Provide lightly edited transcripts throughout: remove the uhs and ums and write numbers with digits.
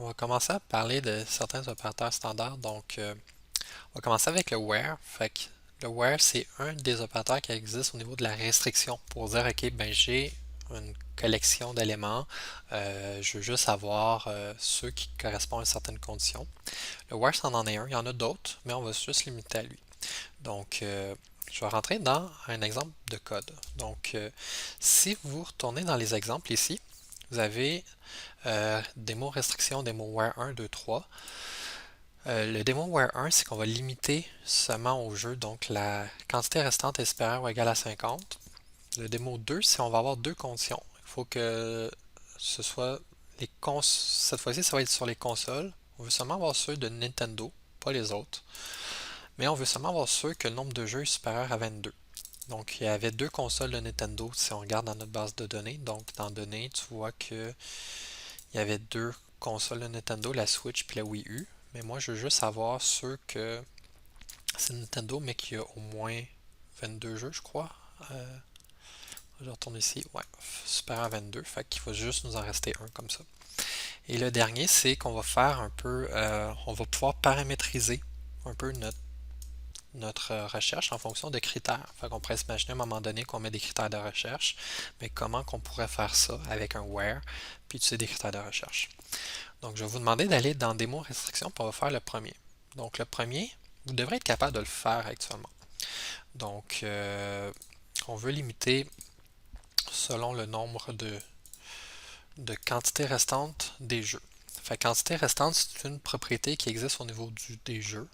On va commencer à parler de certains opérateurs standards. On va commencer avec le where. Le where, c'est un des opérateurs qui existe au niveau de la restriction pour dire, OK, ben j'ai une collection d'éléments, je veux juste avoir ceux qui correspondent à certaines conditions. Le where, c'en en est un. Il y en a d'autres, mais on va juste limiter à lui. Je vais rentrer dans un exemple de code. Si vous retournez dans les exemples ici, vous avez démo restriction, démo where 1, 2, 3. Le démo where 1, c'est qu'on va limiter seulement au jeu, donc la quantité restante est supérieure ou égale à 50. Le démo 2, c'est on va avoir deux conditions. Il faut que ce soit cette fois-ci, ça va être sur les consoles. On veut seulement avoir ceux de Nintendo, pas les autres. Mais on veut seulement avoir ceux que le nombre de jeux est supérieur à 22. Donc, il y avait deux consoles de Nintendo si on regarde dans notre base de données. Donc, dans données, tu vois que il y avait deux consoles de Nintendo, la Switch et la Wii U. Mais moi, je veux juste savoir ceux que c'est Nintendo, mais qu'il y a au moins 22 jeux, je crois. Je retourne ici. Ouais, supérieur à 22. Fait qu'il va juste nous en rester un comme ça. Et le dernier, c'est qu'on va faire un peu, on va pouvoir paramétriser un peu notre recherche en fonction de critères. Fait qu'on pourrait s'imaginer à un moment donné qu'on met des critères de recherche, mais comment qu'on pourrait faire ça avec un where, puis utiliser des critères de recherche. Donc, je vais vous demander d'aller dans Démo restriction, puis on va faire le premier. Donc, le premier, vous devrez être capable de le faire actuellement. Donc, on veut limiter selon le nombre de quantités restantes des jeux. Fait quantité restante, c'est une propriété qui existe au niveau des jeux.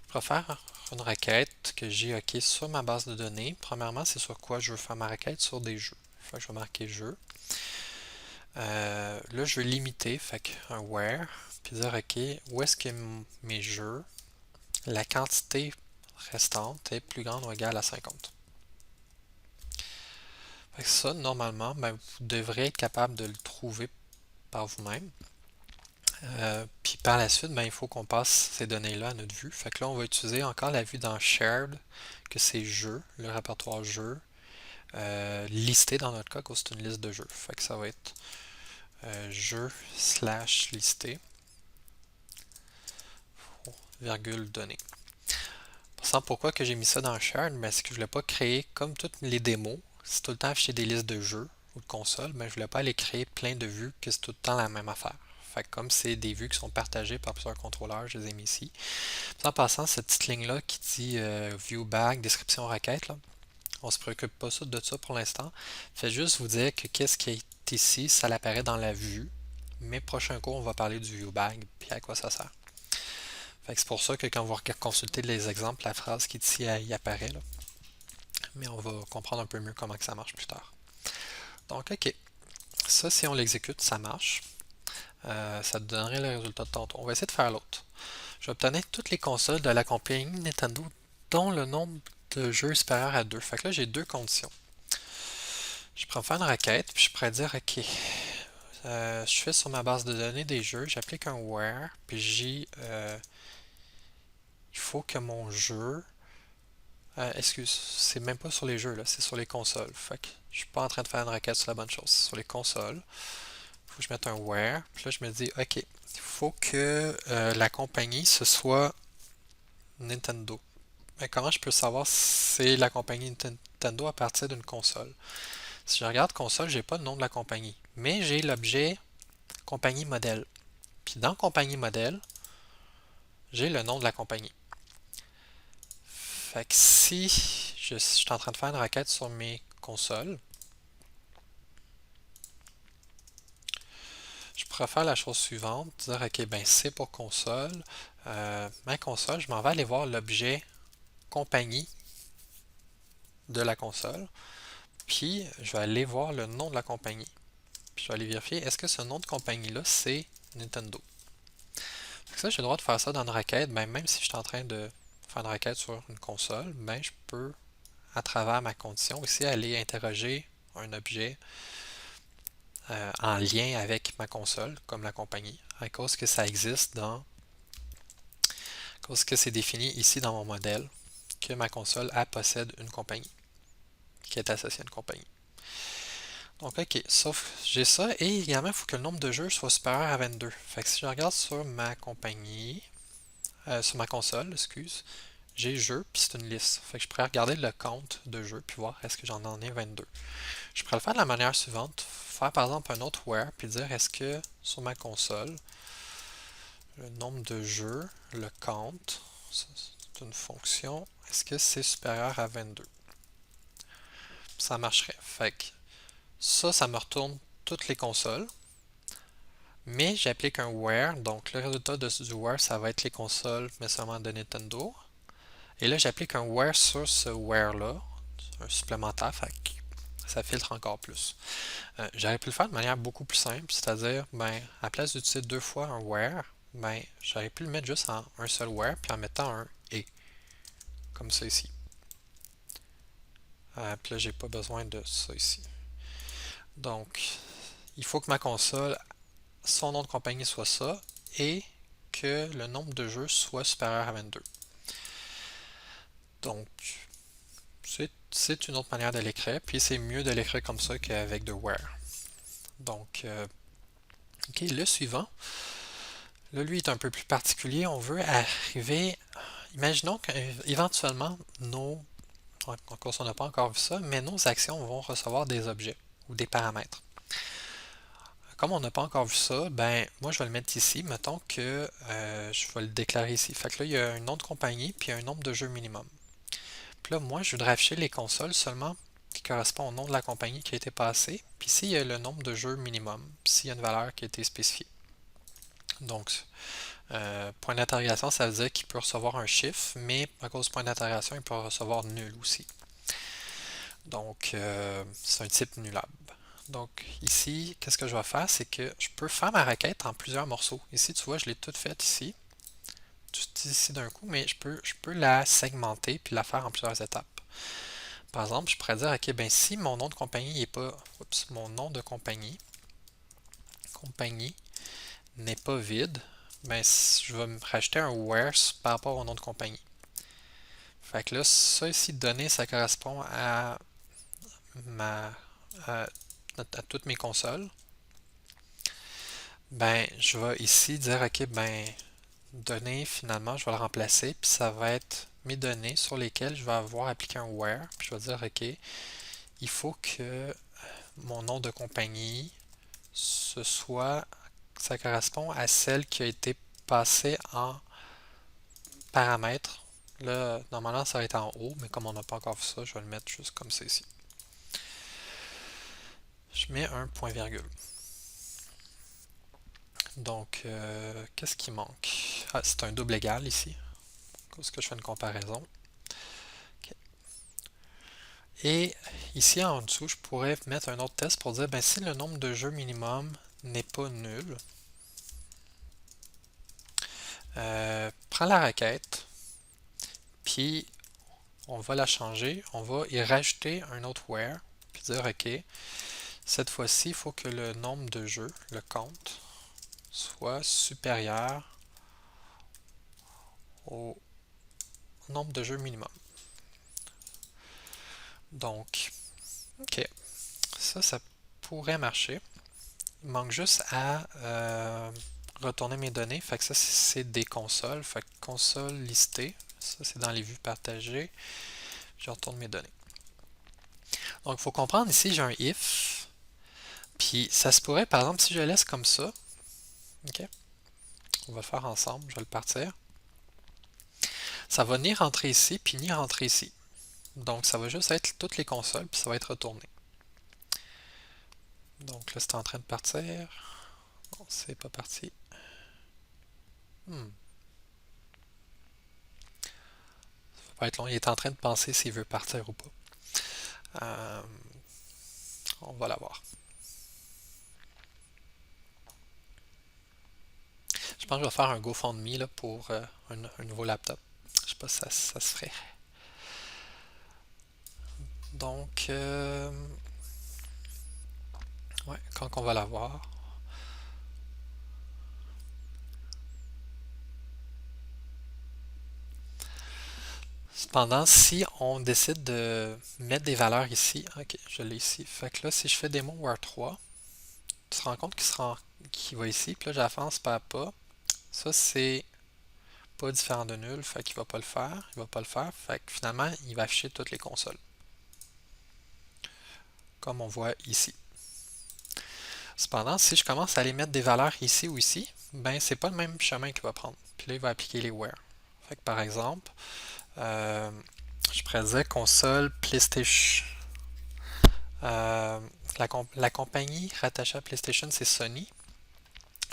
Je vais faire une requête que j'ai OK sur ma base de données. Premièrement, c'est sur quoi je veux faire ma requête? Sur des jeux. Fait que je vais marquer jeux. Là, je veux limiter, fait un where, puis dire OK, où est-ce que mes jeux, la quantité restante est plus grande ou égale à 50. Fait que ça, normalement, ben, vous devrez être capable de le trouver par vous-même. Puis par la suite, ben, il faut qu'on passe ces données-là à notre vue. Fait que là, on va utiliser encore la vue dans Shared, que c'est jeux, le répertoire jeux, listé dans notre cas, que c'est une liste de jeux. Fait que ça va être jeux slash listé, virgule données. Pour pourquoi que j'ai mis ça dans Shared, ben, c'est que je voulais pas créer, comme toutes les démos, c'est tout le temps afficher des listes de jeux ou de consoles, mais je voulais pas aller créer plein de vues que c'est tout le temps la même affaire. Fait que comme c'est des vues qui sont partagées par plusieurs contrôleurs, je les ai mis ici. En passant, cette petite ligne-là qui dit view bag, description requête, là, on se préoccupe pas de ça pour l'instant. Fait juste vous dire que qu'est-ce qui est ici, ça apparaît dans la vue. Mais prochain cours, on va parler du view bag puis à quoi ça sert. Fait que c'est pour ça que quand vous consultez les exemples, la phrase qui est ici y apparaît. Là. Mais on va comprendre un peu mieux comment que ça marche plus tard. Donc, OK. Ça, si on l'exécute, ça marche. Ça donnerait le résultat de tantôt. On va essayer de faire l'autre. Je vais obtenir toutes les consoles de la compagnie Nintendo dont le nombre de jeux est supérieur à 2. Fait que là, j'ai deux conditions. Je pourrais faire une requête, puis je pourrais dire, OK, je fais sur ma base de données des jeux, j'applique un where, puis il faut que mon jeu, excuse, c'est même pas sur les jeux, là, c'est sur les consoles. Fait que je suis pas en train de faire une requête sur la bonne chose, c'est sur les consoles. Il faut que je mette un where, puis là, je me dis, OK, il faut que la compagnie, ce soit Nintendo. Mais comment je peux savoir si c'est la compagnie Nintendo à partir d'une console? Si je regarde console, j'ai pas le nom de la compagnie, mais j'ai l'objet compagnie modèle. Puis dans compagnie modèle, j'ai le nom de la compagnie. Fait que si je suis en train de faire une requête sur mes consoles, je pourrais faire la chose suivante, dire ok, ben c'est pour console. Ma console, je m'en vais aller voir l'objet compagnie de la console, puis je vais aller voir le nom de la compagnie. Puis je vais aller vérifier, est-ce que ce nom de compagnie-là, c'est Nintendo. Ça, j'ai le droit de faire ça dans une requête, ben, même si je suis en train de faire une requête sur une console, ben, je peux, à travers ma condition aussi, aller interroger un objet en lien avec ma console, comme la compagnie, à cause que ça existe à cause que c'est défini ici dans mon modèle, que ma console, elle possède une compagnie, qui est associée à une compagnie. Donc, ok, sauf j'ai ça, et également, il faut que le nombre de jeux soit supérieur à 22. Fait que si je regarde sur ma compagnie, sur ma console, excuse, j'ai jeux, puis c'est une liste. Fait que je pourrais regarder le compte de jeux, puis voir est-ce que j'en ai 22. Je pourrais le faire de la manière suivante, faire par exemple un autre where, puis dire est-ce que sur ma console, le nombre de jeux, le count, c'est une fonction, est-ce que c'est supérieur à 22? Ça marcherait. Fait que ça me retourne toutes les consoles. Mais j'applique un where, donc le résultat du where, ça va être les consoles, mais seulement de Nintendo. Et là, j'applique un where sur ce where-là, un supplémentaire, fait que ça filtre encore plus. J'aurais pu le faire de manière beaucoup plus simple, c'est-à-dire, ben, à la place d'utiliser deux fois un where, ben, j'aurais pu le mettre juste en un seul where, puis en mettant un et, comme ça ici. Puis là, j'ai pas besoin de ça ici. Donc, il faut que ma console, son nom de compagnie soit ça, et que le nombre de jeux soit supérieur à 22. Donc, c'est une autre manière de l'écrire, puis c'est mieux de l'écrire comme ça qu'avec de where. Donc, ok, le suivant, là, lui est un peu plus particulier. On veut arriver, imaginons qu'éventuellement, encore on n'a pas encore vu ça, mais nos actions vont recevoir des objets ou des paramètres. Comme on n'a pas encore vu ça, ben moi je vais le mettre ici. Mettons que je vais le déclarer ici. Fait que là, il y a un nom de compagnie puis un nombre de jeux minimum. Puis là, moi, je voudrais afficher les consoles seulement qui correspondent au nom de la compagnie qui a été passée. Puis ici, il y a le nombre de jeux minimum, s'il y a une valeur qui a été spécifiée. Donc, point d'interrogation, ça veut dire qu'il peut recevoir un chiffre, mais à cause du point d'interrogation, il peut recevoir nul aussi. Donc, c'est un type nullable. Donc, ici, qu'est-ce que je vais faire? C'est que je peux faire ma requête en plusieurs morceaux. Ici, tu vois, je l'ai toute faite ici, tout ici d'un coup, mais je peux la segmenter puis la faire en plusieurs étapes. Par exemple, je pourrais dire, ok, ben si mon nom de compagnie n'est pas, mon nom de compagnie n'est pas vide, ben je vais me rajouter un where par rapport au nom de compagnie. Fait que là, ça ici, donné, ça correspond à ma à toutes mes consoles. Ben, je vais ici dire, ok, ben, données, finalement, je vais le remplacer, puis ça va être mes données sur lesquelles je vais avoir appliqué un where, puis je vais dire, ok, il faut que mon nom de compagnie, ça correspond à celle qui a été passée en paramètres. Là, normalement, ça va être en haut, mais comme on n'a pas encore vu ça, je vais le mettre juste comme ça ici. Je mets un point virgule. Donc, qu'est-ce qui manque? Ah, c'est un double égal ici, parce que je fais une comparaison. Okay. Et ici en dessous, je pourrais mettre un autre test pour dire, ben, si le nombre de jeux minimum n'est pas nul, prends la requête, puis on va la changer, on va y rajouter un autre where, puis dire, ok, cette fois-ci, il faut que le nombre de jeux, le compte, soit supérieur au nombre de jeux minimum. Donc, ok, ça pourrait marcher. Il manque juste à retourner mes données. Fait que ça, c'est des consoles. Fait que console listée. Ça, c'est dans les vues partagées. Je retourne mes données. Donc, il faut comprendre ici, j'ai un if. Puis, ça se pourrait, par exemple, si je laisse comme ça. OK? On va le faire ensemble. Je vais le partir. Ça va ni rentrer ici, puis ni rentrer ici. Donc, ça va juste être toutes les consoles, puis ça va être retourné. Donc, là, c'est en train de partir. Non, c'est pas parti. Ça va pas être long. Il est en train de penser s'il veut partir ou pas. On va l'avoir. Je pense que je vais faire un GoFundMe là, pour un nouveau laptop. Je sais pas si ça se ferait. Donc, ouais, quand on va l'avoir. Cependant, si on décide de mettre des valeurs ici, ok, je l'ai ici. Fait que là, si je fais démo Where 3, tu te rends compte qu'il va ici, puis là, j'avance pas à pas. Ça, c'est pas différent de nul, fait qu'il va pas le faire, il va pas le faire, fait que finalement, il va afficher toutes les consoles, comme on voit ici. Cependant, si je commence à aller mettre des valeurs ici ou ici, ben c'est pas le même chemin qu'il va prendre. Puis là, il va appliquer les where. Fait que par exemple, euh, je pourrais dire console PlayStation. Euh, la compagnie rattachée à PlayStation, c'est Sony.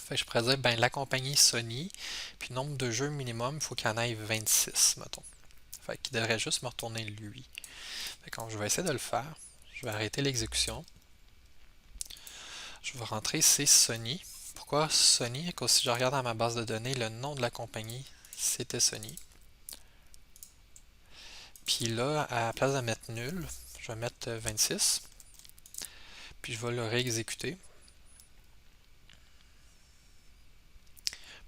Fait que je pourrais dire, ben, la compagnie Sony, puis nombre de jeux minimum, il faut qu'il y en ait 26, mettons. Fait qu'il devrait juste me retourner lui. Fait que quand je vais essayer de le faire, je vais arrêter l'exécution. Je vais rentrer c'est Sony. Pourquoi Sony? Parce que si je regarde dans ma base de données, le nom de la compagnie, c'était Sony. Puis là, à la place de mettre nul, je vais mettre 26. Puis je vais le réexécuter.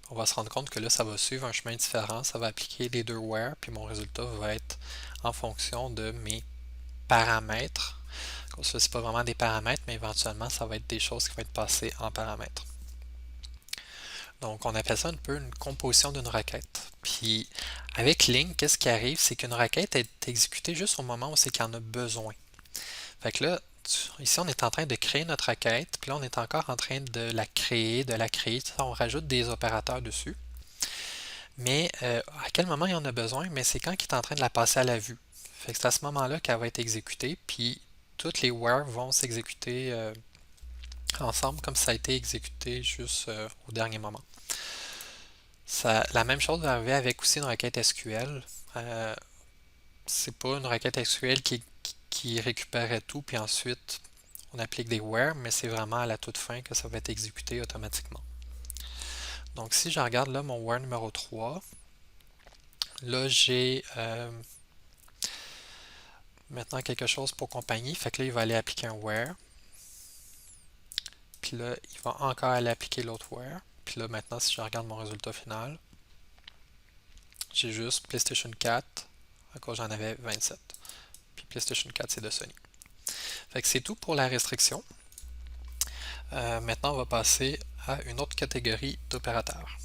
On va se rendre compte que là, ça va suivre un chemin différent. Ça va appliquer les deux where, puis mon résultat va être en fonction de mes paramètres. Comme ça, c'est pas vraiment des paramètres, mais éventuellement, ça va être des choses qui vont être passées en paramètres. Donc, on appelle ça un peu une composition d'une requête. Puis, avec Link, qu'est-ce qui arrive? C'est qu'une requête est exécutée juste au moment où c'est qu'il y en a besoin. Fait que là, ici, on est en train de créer notre requête, puis là, on est encore en train de la créer, on rajoute des opérateurs dessus. Mais à quel moment il y en a besoin? Mais c'est quand il est en train de la passer à la vue. Fait que c'est à ce moment-là qu'elle va être exécutée, puis toutes les where vont s'exécuter ensemble comme ça a été exécuté juste au dernier moment. La même chose va arriver avec aussi une requête SQL. C'est pas une requête SQL qui récupérait tout, puis ensuite on applique des where, mais c'est vraiment à la toute fin que ça va être exécuté automatiquement. Donc si je regarde là mon where numéro 3, là j'ai maintenant quelque chose pour compagnie, fait que là il va aller appliquer un where. Puis là, il va encore aller appliquer l'autre where. Puis là, maintenant, si je regarde mon résultat final, j'ai juste PlayStation 4, à cause j'en avais 27. Puis PlayStation 4, c'est de Sony. Fait que c'est tout pour la restriction. Maintenant, on va passer à une autre catégorie d'opérateurs.